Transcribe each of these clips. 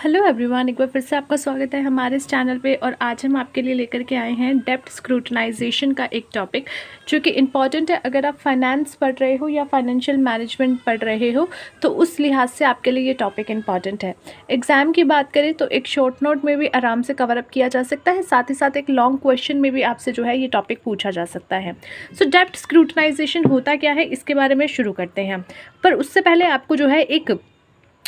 Hello everyone, एक बार फिर से आपका स्वागत है हमारे इस चैनल पे। और आज हम आपके लिए लेकर के आए हैं डेप्ट स्क्रूटनाइजेशन का एक टॉपिक जो कि इम्पॉर्टेंट है। अगर आप फाइनेंस पढ़ रहे हो या फाइनेंशियल मैनेजमेंट पढ़ रहे हो तो उस लिहाज से आपके लिए ये टॉपिक इम्पॉर्टेंट है। एग्ज़ाम की बात करें तो एक शॉर्ट नोट में भी आराम से कवर अप किया जा सकता है, साथ ही साथ एक लॉन्ग क्वेश्चन में भी आपसे जो है ये टॉपिक पूछा जा सकता है। सो डेप्ट स्क्रूटनाइजेशन होता क्या है, इसके बारे में शुरू करते हैं। पर उससे पहले आपको जो है एक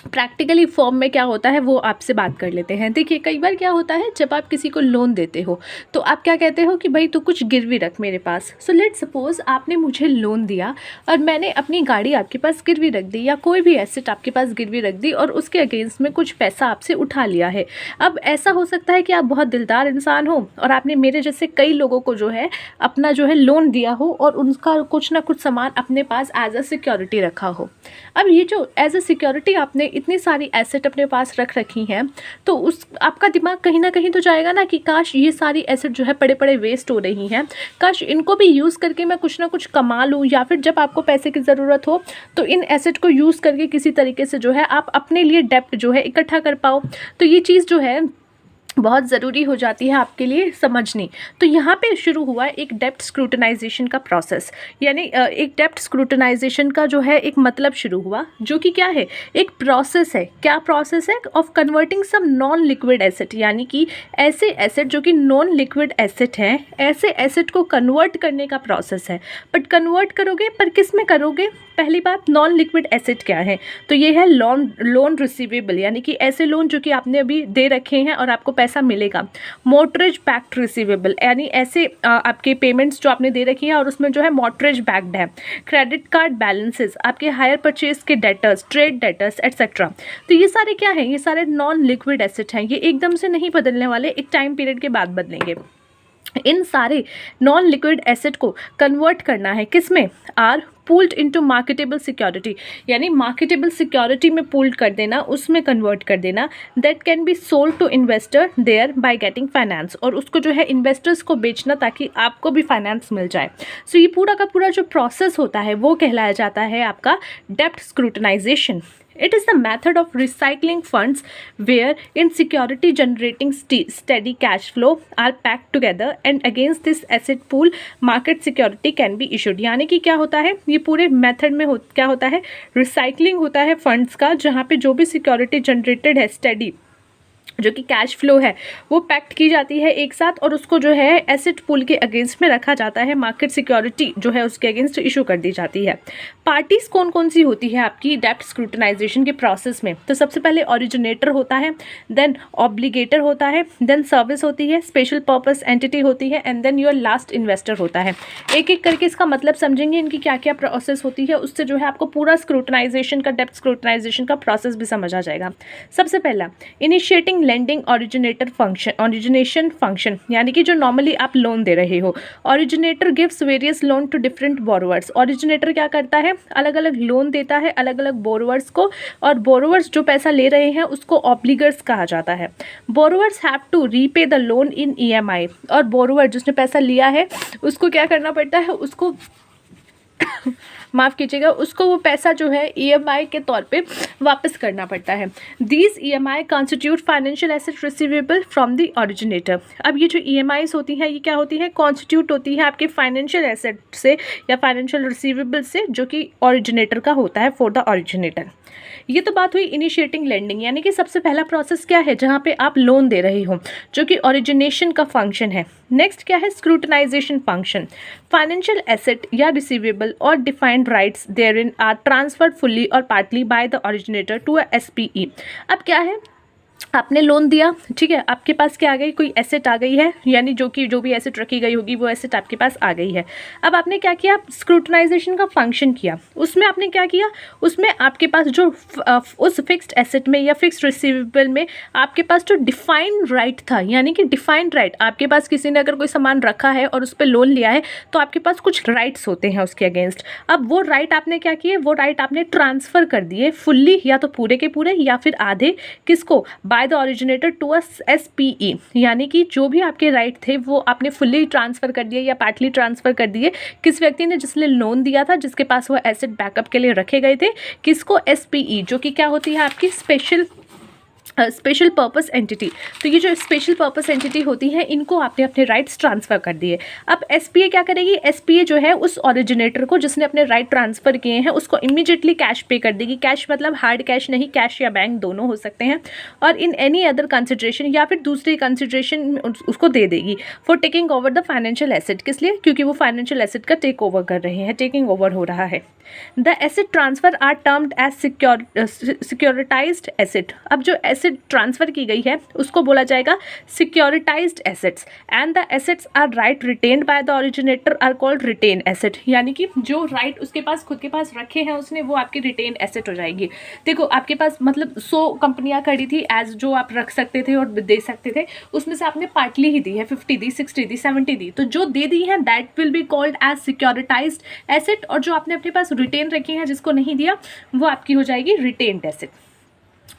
प्रैक्टिकली फॉर्म में क्या होता है वो आपसे बात कर लेते हैं। देखिए, कई बार क्या होता है, जब आप किसी को लोन देते हो तो आप क्या कहते हो कि भाई तू कुछ गिरवी रख मेरे पास। सो लेट्स सपोज आपने मुझे लोन दिया और मैंने अपनी गाड़ी आपके पास गिरवी रख दी या कोई भी एसेट आपके पास गिरवी रख दी और उसके अगेंस्ट में कुछ पैसा आपसे उठा लिया है। अब ऐसा हो सकता है कि आप बहुत दिलदार इंसान हो और आपने मेरे जैसे कई लोगों को जो है अपना जो है लोन दिया हो और उनका कुछ ना कुछ सामान अपने पास एज अ सिक्योरिटी रखा हो। अब ये जो एज अ सिक्योरिटी आपने इतनी सारी एसेट अपने पास रख रखी हैं तो उस आपका दिमाग कहीं ना कहीं तो जाएगा ना कि काश ये सारी एसेट जो है पड़े पड़े वेस्ट हो रही हैं, काश इनको भी यूज़ करके मैं कुछ ना कुछ कमा लूँ, या फिर जब आपको पैसे की ज़रूरत हो तो इन एसेट को यूज़ करके किसी तरीके से जो है आप अपने लिए डेप्ट जो है इकट्ठा कर पाओ। तो ये चीज़ जो है बहुत ज़रूरी हो जाती है आपके लिए समझनी। तो यहाँ पे शुरू हुआ एक डेप्ट स्क्रूटनाइजेशन का प्रोसेस, यानी एक डेप्ट स्क्रूटनाइजेशन का जो है एक मतलब शुरू हुआ, जो कि क्या है, एक प्रोसेस है। क्या प्रोसेस है? Of converting some non liquid asset, यानी कि ऐसे एसेट जो कि नॉन लिक्विड एसेट हैं, ऐसे एसेट को कन्वर्ट करने का प्रोसेस है। बट कन्वर्ट करोगे पर किस में करोगे? पहली बात, नॉन लिक्विड एसेट क्या है? तो ये है लोन रिसीवेबल, यानी कि ऐसे लोन जो कि आपने अभी दे रखे हैं और आपको पैसा मिलेगा। मोर्टगेज बैक्ड रिसीवेबल, यानी ऐसे आपके पेमेंट्स जो आपने दे रखी हैं और उसमें जो है मोर्टगेज बैक्ड है। क्रेडिट कार्ड बैलेंसेस, आपके हायर परचेज के डेटर्स, ट्रेड डेटर्स एट्सेट्रा। तो ये सारे क्या हैं? ये सारे नॉन लिक्विड एसेट हैं। ये एकदम से नहीं बदलने वाले, एक टाइम पीरियड के बाद बदलेंगे। इन सारे नॉन लिक्विड एसेट को कन्वर्ट करना है किस में? Are pooled into marketable security, यानी मार्केटेबल सिक्योरिटी में पुल्ड कर देना, उसमें कन्वर्ट कर देना। That can be sold to investor there by getting finance, और उसको जो है इन्वेस्टर्स को बेचना ताकि आपको भी फाइनेंस मिल जाए। सो ये पूरा का पूरा जो प्रोसेस होता है वो कहलाया जाता है आपका डेप्ट स्क्रूटनाइजेशन. It is the method of recycling funds where in security generating steady cash flow are packed together and against this asset pool market security can be issued. यानी कि क्या होता है, ये पूरे मेथड में क्या होता है, रिसाइकलिंग होता है फंड्स का, जहाँ पे जो भी सिक्योरिटी जनरेटेड है, स्टेडी जो कि कैश फ्लो है, वो पैक्ट की जाती है एक साथ और उसको जो है एसेट पूल के अगेंस्ट में रखा जाता है। मार्केट सिक्योरिटी जो है उसके अगेंस्ट इशू कर दी जाती है। पार्टीज़ कौन कौन सी होती है आपकी डेप्ट स्क्रूटनाइजेशन के प्रोसेस में? तो सबसे पहले ओरिजिनेटर होता है, देन ऑब्लिगेटर होता है, देन सर्विस होती है, स्पेशल पर्पस एंटिटी होती है, and then your last investor होता है। एक एक करके इसका मतलब समझेंगे, इनकी क्या क्या प्रोसेस होती है, उससे जो है आपको पूरा स्क्रूटनाइजेशन का, डेप्ट स्क्रूटनाइजेशन का प्रोसेस भी समझ आ जाएगा। सबसे पहला, initiating lending originator function, origination function, यानी कि जो नॉर्मली आप लोन दे रहे हो। Originator gives various loan to different borrowers. Originator क्या करता है? अलग अलग लोन देता है अलग अलग बोरोवर्स को, और बोरोवर्स जो पैसा ले रहे हैं उसको ऑब्लिगर्स कहा जाता है। Borrowers have to repay the loan in EMI, और बोरोवर जिसने पैसा लिया है उसको क्या करना पड़ता है, उसको माफ़ कीजिएगा, उसको वो पैसा जो है ईएमआई के तौर पे वापस करना पड़ता है। These EMI constitute financial asset receivable from the originator. अब ये जो ईएमआईज होती हैं ये क्या होती है? कॉन्स्टिट्यूट होती है आपके फाइनेंशियल एसेट से या फाइनेंशियल रिसीवेबल से, जो कि ओरिजिनेटर का होता है, फॉर द ओरिजिनेटर। ये तो बात हुई इनिशिएटिंग लेंडिंग, यानी कि सबसे पहला प्रोसेस क्या है, जहाँ पे आप लोन दे रहे हो, जो कि ओरिजिनेशन का फंक्शन है। नेक्स्ट क्या है? Scrutinization function. फाइनेंशियल एसेट या रिसीवेबल और defined rights therein are transferred fully और partly by the originator to a SPE. अब क्या है, आपने लोन दिया, ठीक है, आपके पास क्या आ गई, कोई एसेट आ गई है, यानी जो भी एसेट रखी गई होगी वो एसेट आपके पास आ गई है। अब आपने क्या किया? स्क्रूटनाइजेशन का फंक्शन किया। उसमें आपने क्या किया? उसमें आपके पास जो उस फिक्स्ड एसेट में या फिक्स्ड रिसीवेबल में आपके पास जो डिफाइंड राइट था, यानी कि डिफाइंड राइट, आपके पास किसी ने अगर कोई सामान रखा है और उस पर लोन लिया है तो आपके पास कुछ राइट्स होते हैं उसके अगेंस्ट। अब वो राइट आपने क्या किए? वो राइट आपने ट्रांसफ़र कर दिए फुल्ली, या तो पूरे के पूरे या फिर आधे, किसको? By the originator to a SPE, यानी कि जो भी आपके राइट थे वो आपने फुल्ली ट्रांसफ़र कर दिए या पार्टली ट्रांसफ़र कर दिए किस व्यक्ति ने? जिसने लोन दिया था, जिसके पास वो एसेट बैकअप के लिए रखे गए थे। किसको? एसपीई, जो कि क्या होती है आपकी स्पेशल स्पेशल पर्पस एंटिटी। तो ये जो स्पेशल पर्पस एंटिटी होती है इनको आपने अपने राइट्स ट्रांसफ़र कर दिए। अब एसपीए क्या करेगी, एसपीए जो है उस ओरिजिनेटर को जिसने अपने राइट ट्रांसफ़र किए हैं उसको इमीडिएटली कैश पे कर देगी। कैश मतलब हार्ड कैश नहीं, कैश या बैंक दोनों हो सकते हैं। और इन एनी अदर कंसिडरेशन या फिर दूसरी कंसिडरेशन उसको दे देगी for taking over the financial asset. किस लिए? क्योंकि वो फाइनेंशियल एसेट का टेक ओवर कर रहे हैं, टेकिंग ओवर हो रहा है। The asset transfer are termed as securitised asset. अब जो एसेट ट्रांसफ़र की गई है उसको बोला जाएगा securitised assets. And the assets are right retained by the originator are called retain asset. यानी कि जो राइट उसके पास खुद के पास रखे हैं उसने, वो आपकी रिटेन एसेट हो जाएगी। देखो आपके पास मतलब 100 कंपनियां खड़ी थी एज जो आप रख सकते थे और दे सकते थे, उसमें से आपने पार्टली ही दी है, 50 दी, 60 दी, 70 दी, तो जो दे दी है that will be called as securitised asset. और जो आपने अपने पास रिटेन रखी है जिसको नहीं दिया वो आपकी हो जाएगी retained asset.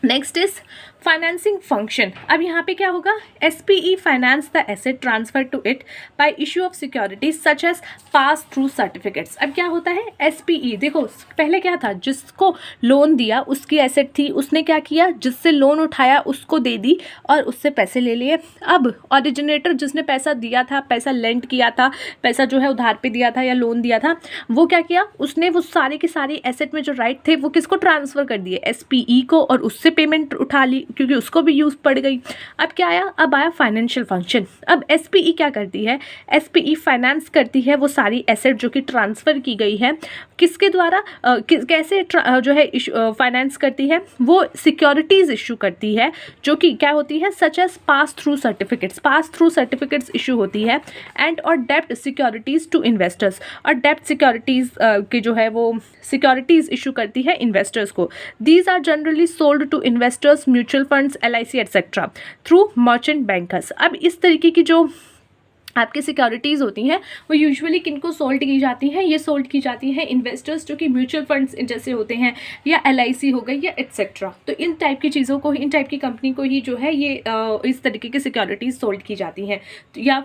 Next is financing function. अब यहाँ पे क्या होगा, SPE finance the asset transfer to it by issue of securities such as pass through certificates. अब क्या होता है एसपीई, देखो पहले क्या था, जिसको लोन दिया उसकी एसेट थी, उसने क्या किया, जिससे लोन उठाया उसको दे दी और उससे पैसे ले लिए। अब ओरिजिनेटर जिसने पैसा दिया था, पैसा लेंड किया था, पैसा जो है उधार पे दिया था या लोन दिया था, वो क्या किया, उसने वो सारे की सारी एसेट में जो राइट थे वो किसको ट्रांसफ़र कर दिए, एसपीई को, और उससे पेमेंट उठा ली क्योंकि उसको भी यूज़ पड़ गई। अब क्या आया, अब आया फाइनेंशियल फंक्शन। अब एसपीई क्या करती है, एसपीई फाइनेंस करती है वो सारी एसेट जो कि ट्रांसफ़र की गई है, किसके द्वारा, कैसे जो है फाइनेंस करती है, वो सिक्योरिटीज़ इशू करती है जो कि क्या होती है, such as pass through certificates. Pass through certificates issue होती है। एंड और डेप्ट सिक्योरिटीज़ टू इन्वेस्टर्स, और डेप्ट सिक्योरिटीज़ की जो है वो सिक्योरिटीज़ इशू करती है इन्वेस्टर्स को। These are generally sold to investors, mutual funds, LIC etcetera through merchant bankers. अब इस तरीके की जो आपकी सिक्योरिटीज़ होती हैं वो यूजुअली किनको सोल्ड की जाती हैं, ये सोल्ड की जाती हैं इन्वेस्टर्स जो कि म्यूचुअल फंड्स जैसे होते हैं या एलआईसी हो गई या एटसेट्रा। तो इन टाइप की चीज़ों को, इन टाइप की कंपनी को ही जो है ये इस तरीके की सिक्योरिटीज़ सोल्ड की जाती हैं या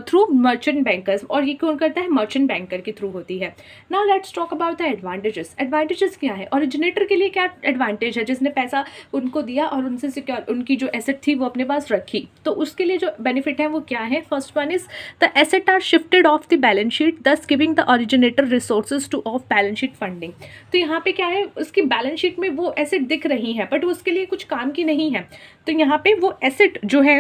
थ्रू मर्चेंट बैंकर्स। और ये कौन करता है, मर्चेंट बैंकर के थ्रू होती है। Now let's talk about the advantages. Advantages क्या है, ओरिजिनेटर के लिए क्या एडवांटेज है, जिसने पैसा उनको दिया और उनसे सिक्योर उनकी जो एसेट थी वो अपने पास रखी, तो उसके लिए जो बेनिफिट है वो क्या है। First one is the asset are shifted off the balance sheet, thus giving the originator resources to off balance sheet funding। तो यहाँ पे क्या है, उसकी बैलेंस शीट में वो एसेट दिख रही है बट उसके लिए कुछ काम की नहीं है, तो यहाँ पे वो एसेट जो है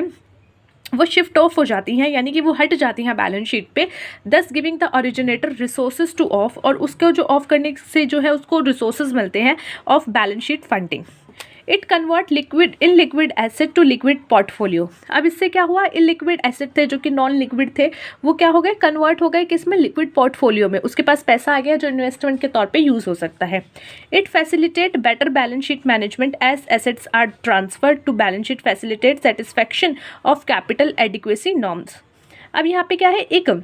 वो शिफ्ट ऑफ हो जाती हैं, यानी कि वो हट जाती हैं बैलेंस शीट पे। दस giving the originator resources two of, और उसको जो ऑफ करने से जो है उसको रिसोर्सेज मिलते हैं off balance sheet funding. It convert liquid in liquid asset to liquid portfolio. अब इससे क्या हुआ, इन लिक्विड एसेट थे जो कि नॉन लिक्विड थे, वो क्या हो गए, कन्वर्ट हो गए किस में, लिक्विड पोर्टफोलियो में। उसके पास पैसा आ गया जो इन्वेस्टमेंट के तौर पे यूज़ हो सकता है। It facilitate better balance sheet management as assets are transfer to balance sheet, facilitate satisfaction of capital adequacy norms. अब यहाँ पे क्या है, एक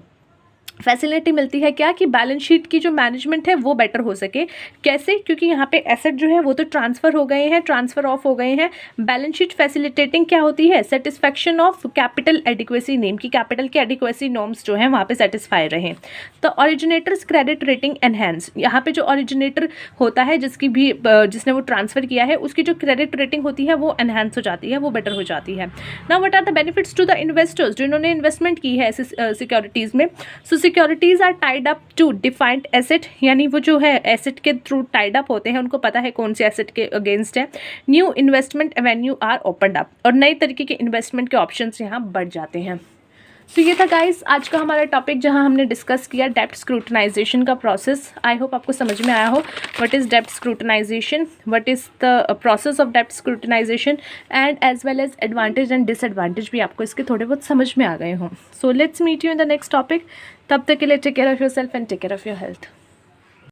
फैसिलिटी मिलती है क्या, कि बैलेंस शीट की जो मैनेजमेंट है वो बेटर हो सके। कैसे, क्योंकि यहाँ पे एसेट जो है वो तो ट्रांसफ़र हो गए हैं, ट्रांसफ़र ऑफ हो गए हैं। बैलेंस शीट फैसिलिटेटिंग क्या होती है, satisfaction of capital adequacy name, की कैपिटल के एडिक्वेसी नॉर्म्स जो हैं वहाँ पे सेटिस्फाई रहें। तो ओरिजिनेटर्स क्रेडिट रेटिंग एनहेंस, यहाँ पे जो ओरिजिनेटर होता है जिसकी भी जिसने वो ट्रांसफ़र किया है उसकी जो क्रेडिट रेटिंग होती है वो एनहेंस हो जाती है, वो बेटर हो जाती है। Now what are the benefits to the investors, जिन्होंने इन्वेस्टमेंट की है ऐसे सिक्योरिटीज़ में। So securities are tied up to defined asset, यानी वो जो है एसेट के थ्रू टाइड अप होते हैं, उनको पता है कौन से एसेट के अगेंस्ट है। New investment avenue are opened up, और नए तरीके के इन्वेस्टमेंट के ऑप्शंस यहाँ बढ़ जाते हैं। तो ये था गाइस आज का हमारा टॉपिक जहाँ हमने डिस्कस किया डेप्ट स्क्रूटनाइजेशन का प्रोसेस। आई होप आपको समझ में आया हो what is dept स्क्रूटनाइजेशन, what is the process of dept स्क्रूटनाइजेशन, and as well as advantage and disadvantage भी आपको इसके थोड़े बहुत समझ में आ गए हों। So let's meet you in the next topic. तब तक के लिए take care of your self and take care of your health.